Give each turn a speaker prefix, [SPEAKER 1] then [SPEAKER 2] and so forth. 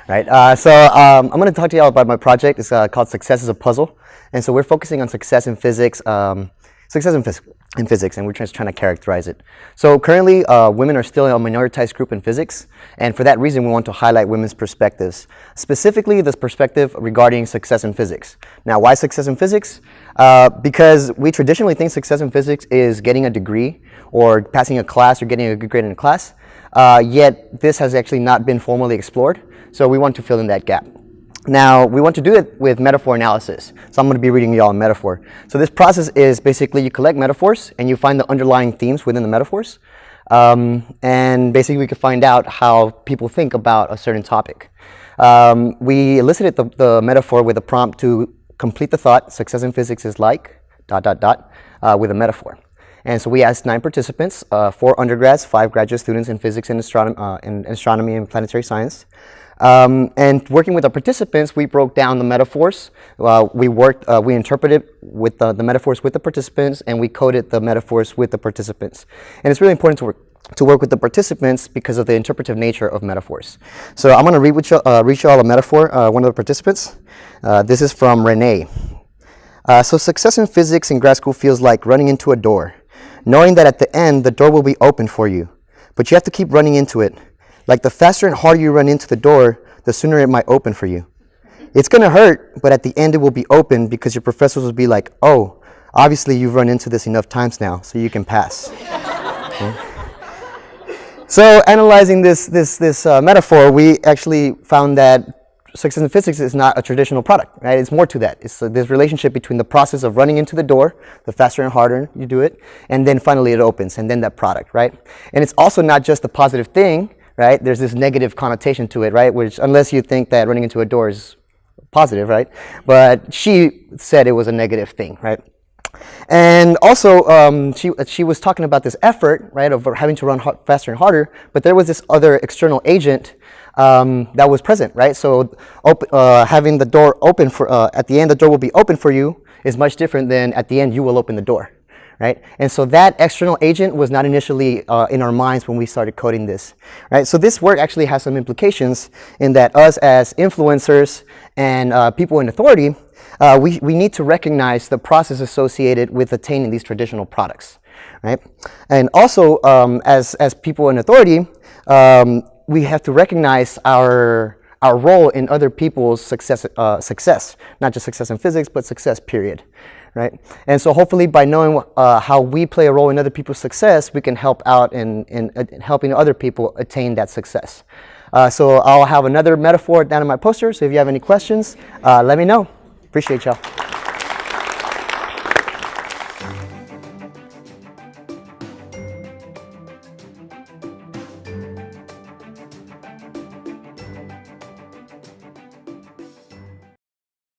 [SPEAKER 1] right? I'm going to talk to y'all about my project. It's called Success is a Puzzle. And so we're focusing on success in physics, and we're just trying to characterize it. So currently, women are still a minoritized group in physics, and for that reason, we want to highlight women's perspectives, specifically this perspective regarding success in physics. Now, why success in physics? Because we traditionally think success in physics is getting a degree or passing a class or getting a good grade in a class, yet this has actually not been formally explored, so we want to fill in that gap. Now, we want to do it with metaphor analysis. So I'm going to be reading you all a metaphor. So this process is basically you collect metaphors and you find the underlying themes within the metaphors. And basically we can find out how people think about a certain topic. We elicited the metaphor with a prompt to complete the thought, success in physics is like, ... with a metaphor. And so we asked 9 participants, 4 undergrads, 5 graduate students in physics and astronomy and planetary science. And working with the participants, we broke down the metaphors. We interpreted with the metaphors with the participants, and we coded the metaphors with the participants. And it's really important to work with the participants because of the interpretive nature of metaphors. So I'm going to read you all a metaphor, one of the participants. This is from Renee. So success in physics in grad school feels like running into a door, knowing that at the end, the door will be open for you, but you have to keep running into it. Like the faster and harder you run into the door, the sooner it might open for you. It's going to hurt, but at the end it will be open because your professors will be like, oh, obviously you've run into this enough times now, so you can pass. Okay. So analyzing this metaphor, we actually found that success in physics is not a traditional product, right? It's more to that. It's this relationship between the process of running into the door, the faster and harder you do it, and then finally it opens, and then that product, right? And it's also not just a positive thing, right? There's this negative connotation to it, right? Which, unless you think that running into a door is positive, right? But she said it was a negative thing, right? And also, she was talking about this effort, right, of having to run faster and harder, but there was this other external agent that was present, right? So having the door open at the end, the door will be open for you is much different than at the end, you will open the door. Right? And so that external agent was not initially in our minds when we started coding this. Right? So this work actually has some implications in that us as influencers and people in authority, we need to recognize the process associated with attaining these traditional products. Right? And also, as people in authority, we have to recognize our role in other people's success, not just success in physics, but success, period. Right? And so hopefully by knowing how we play a role in other people's success, we can help out in helping other people attain that success. So I'll have another metaphor down in my poster, so if you have any questions, let me know. Appreciate y'all.